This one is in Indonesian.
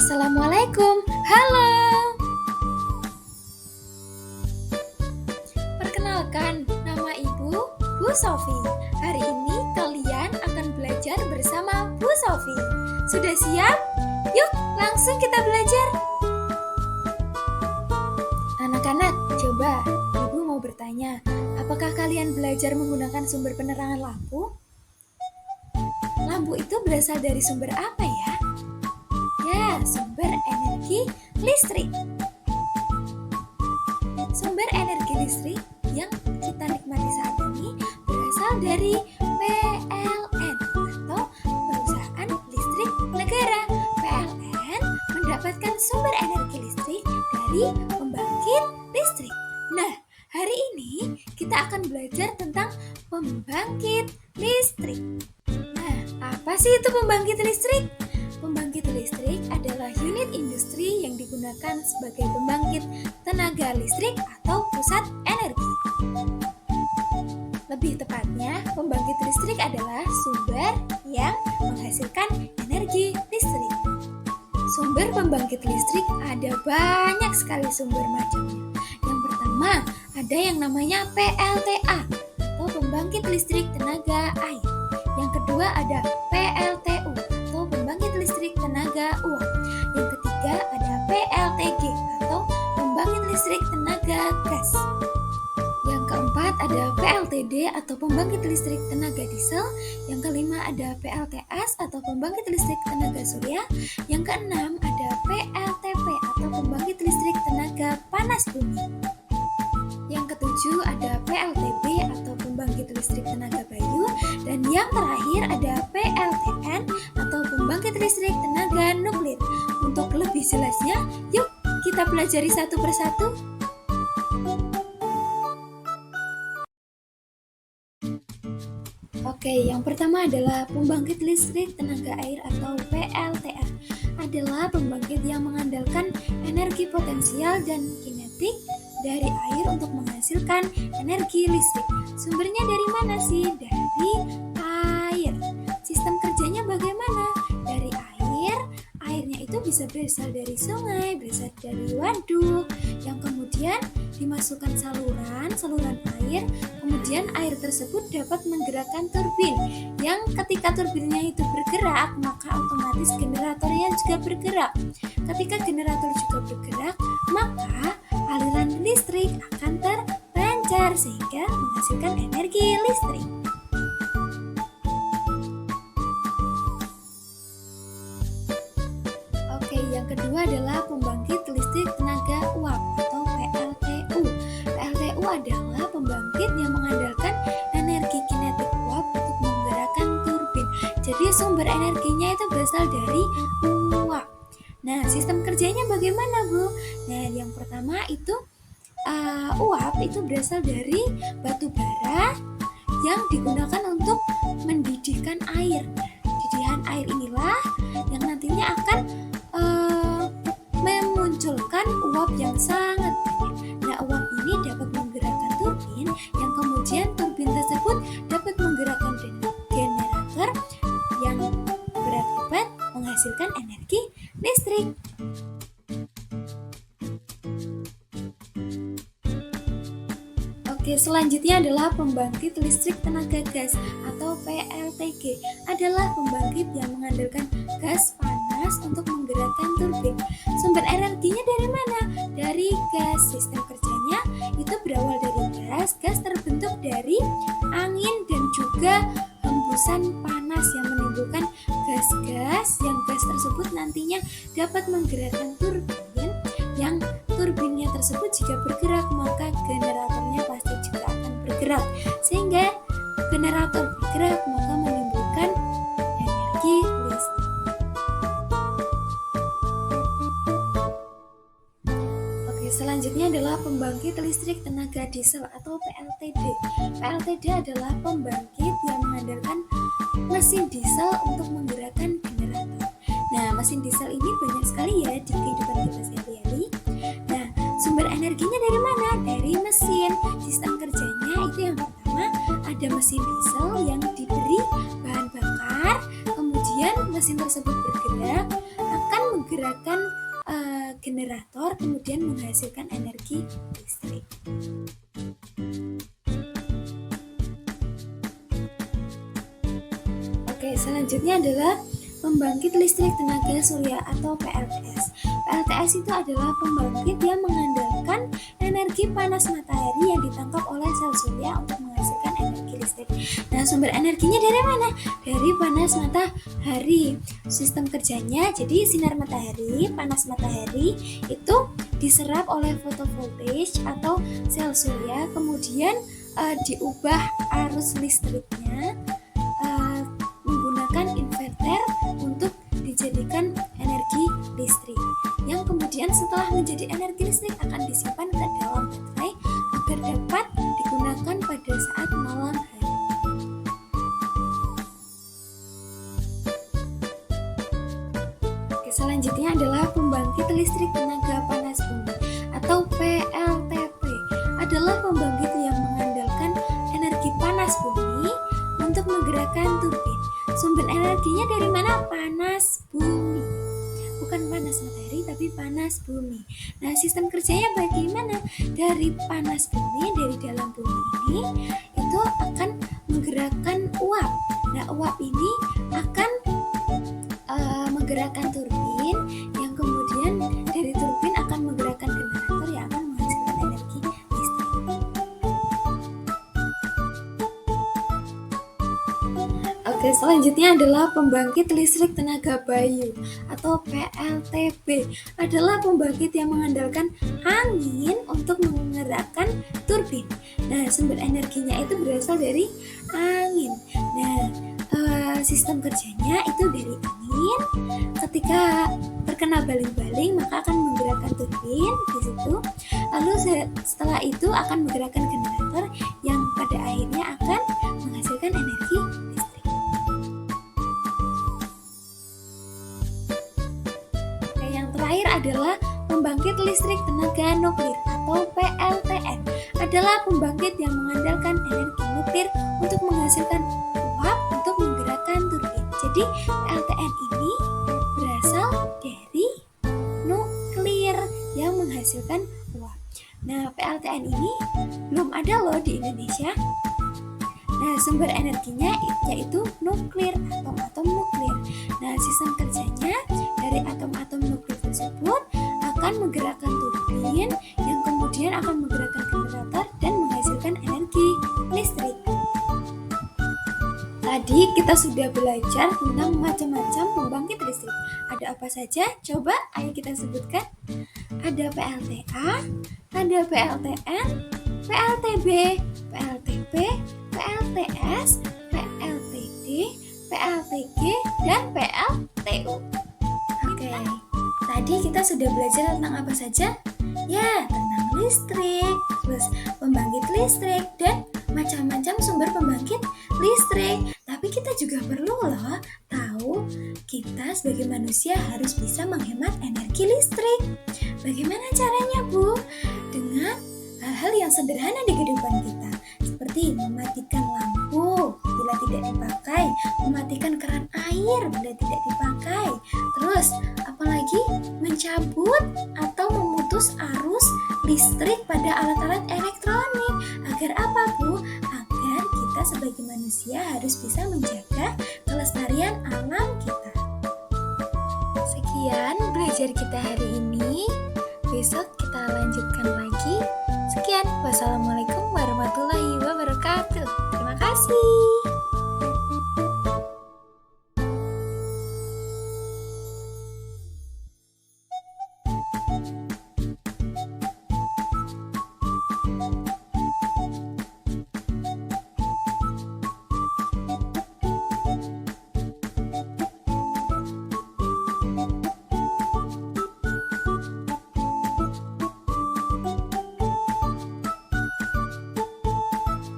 Assalamualaikum, halo. Perkenalkan, nama Ibu, Bu Sofi. Hari ini kalian akan belajar bersama Bu Sofi. Sudah siap? Yuk, langsung kita belajar. Anak-anak, coba Ibu mau bertanya, apakah kalian belajar menggunakan sumber penerangan lampu? Lampu itu berasal dari sumber apa ya? Ya, sumber energi listrik. Sumber energi listrik yang kita nikmati saat ini berasal dari PLN atau Perusahaan Listrik Negara. PLN mendapatkan sumber energi listrik dari pembangkit listrik. Nah, hari ini kita akan belajar tentang pembangkit listrik. Nah, apa sih itu pembangkit listrik? Pembangkit listrik adalah unit industri yang digunakan sebagai pembangkit tenaga listrik atau pusat energi. Lebih tepatnya, pembangkit listrik adalah sumber yang menghasilkan energi listrik. Sumber pembangkit listrik ada banyak sekali sumber macamnya. Yang pertama, ada yang namanya PLTA atau pembangkit listrik tenaga air. Yang kedua ada PLTU atau pembangkit listrik tenaga uap. Yang ketiga ada PLTG atau pembangkit listrik tenaga gas. Yang keempat ada PLTD atau pembangkit listrik tenaga diesel. Yang kelima ada PLTS atau pembangkit listrik tenaga surya. Yang keenam ada PLTP atau pembangkit listrik tenaga panas bumi. Yang ketujuh ada PLTB atau pembangkit listrik tenaga bayu. Dan yang terakhir ada PLTN atau pembangkit listrik tenaga nuklir. Untuk lebih jelasnya, yuk kita pelajari satu persatu. Oke, yang pertama adalah pembangkit listrik tenaga air atau PLTA. Adalah pembangkit yang mengandalkan energi potensial dan kinetik dari air untuk menghasilkan energi listrik. Sumbernya dari mana sih? Dari air. Sistem kerjanya bagaimana? Dari air. Airnya itu bisa berasal dari sungai, berasal dari waduk, yang kemudian dimasukkan saluran air, kemudian air tersebut dapat menggerakkan turbin, yang ketika turbinnya itu bergerak, maka otomatis generatornya juga bergerak. Ketika generator juga bergerak, maka aliran listrik akan terpancar sehingga menghasilkan energi listrik. Oke, yang kedua adalah pembangkit listrik tenaga uap atau PLTU. PLTU adalah pembangkit yang mengandalkan energi kinetik uap untuk menggerakkan turbin. Jadi sumber energinya itu berasal dari uap. Nah, sistem kerjanya bagaimana, Bu? Nah, yang pertama itu uap itu berasal dari batu bara yang digunakan untuk mendidihkan air. Didihan air inilah yang nantinya akan memunculkan uap yang sangat banyak. Nah, uap ini dapat menggerakkan turbin, yang kemudian turbin tersebut dapat menggerakkan generator yang berakibat menghasilkan energi listrik. Oke, selanjutnya adalah pembangkit listrik tenaga gas atau PLTG. Adalah pembangkit yang mengandalkan gas panas untuk menggerakkan turbin. Sumber energinya dari mana? Dari gas. Sistem kerjanya itu berawal dari gas. Gas terbentuk dari angin dan juga hembusan panas yang menimbulkan gas-gas, yang gas tersebut nantinya dapat menggerakkan turbin, yang turbinnya tersebut jika bergerak maka generatornya pasti juga akan bergerak, sehingga generator bergerak maka menimbulkan energi listrik. Oke, selanjutnya adalah pembangkit listrik tenaga diesel atau PLTD. PLTD adalah pembangkit yang mengandalkan mesin diesel untuk menggerakkan generator. Nah, mesin diesel ini banyak sekali ya di kehidupan kita sehari-hari. Nah, sumber energinya dari mana? Dari mesin. Sistem kerjanya itu yang pertama ada mesin diesel yang diberi bahan bakar, kemudian mesin tersebut bergerak akan menggerakkan generator kemudian menghasilkan energi listrik. Oke, selanjutnya adalah pembangkit listrik tenaga surya atau PLTS. PLTS itu adalah pembangkit yang mengandalkan energi panas matahari yang ditangkap oleh sel surya untuk menghasilkan energi listrik. Nah, sumber energinya dari mana? Dari panas matahari. Sistem kerjanya, jadi sinar matahari, panas matahari itu diserap oleh fotovoltaik atau sel surya, kemudian diubah arus listriknya menggunakan inverter untuk dijadikan energi listrik, yang kemudian setelah menjadi energi listrik akan disimpan ke dalam baterai agar dapat digunakan pada saat malam hari. Oke, selanjutnya adalah pembangkit listrik tenaga panas bumi atau PLTP. Adalah pembangkit yang mengandalkan energi panas bumi untuk menggerakkan turbin. Sumber energinya dari mana? Panas bumi. Bukan panas matahari, tapi panas bumi. Nah, sistem kerjanya bagaimana? Dari panas bumi, dari dalam bumi ini, itu akan menggerakkan uap. Nah, uap ini akan menggerakkan turbin, yang kemudian dari turbin akan menggerakkan generator yang akan menghasilkan energi listrik. Oke, selanjutnya adalah pembangkit listrik tenaga bayu atau PLTB. Adalah pembangkit yang mengandalkan angin untuk menggerakkan turbin. Nah, sumber energinya itu berasal dari angin. Nah, sistem kerjanya itu dari angin. Ketika terkena baling-baling maka akan menggerakkan turbin di situ. Lalu setelah itu akan menggerakkan generator yang pada akhirnya akan menghasilkan energi listrik. Oke, yang terakhir adalah pembangkit listrik tenaga nuklir atau PLTN. Adalah pembangkit yang mengandalkan energi nuklir untuk menghasilkan uap untuk menggerakkan turbin. Jadi PLTN ini berasal dari nuklir yang menghasilkan uap. Nah, PLTN ini belum ada loh di Indonesia. Nah, sumber energinya yaitu nuklir, atom-atom nuklir. Nah, sistem kerjanya dari atom-atom nuklir tersebut akan menggerakkan turbin yang kemudian akan menggerakkan generator dan menghasilkan energi listrik. Tadi kita sudah belajar tentang macam-macam pembangkit listrik. Ada apa saja? Coba ayo kita sebutkan. Ada PLTA, ada PLTN, PLTB, PLTP, PLTS, PLTD, PLTG, dan PLTU. Oke, tadi kita sudah belajar tentang apa saja? Ya, tentang listrik, terus pembangkit listrik, dan macam-macam sumber pembangkit listrik. Tapi kita juga perlu loh tahu kita sebagai manusia harus bisa menghemat energi listrik. Bagaimana caranya, Bu? Dengan hal-hal yang sederhana di kehidupan kita, seperti mematikan lampu bila tidak dipakai, mematikan keran air bila tidak dipakai. Terus, apalagi mencabut atau memutus arus listrik pada alat-alat elektronik. Agar apa, Bu? Agar kita sebagai manusia harus bisa menjaga kelestarian alam kita. Sekian belajar kita hari ini. Besok kita lanjutkan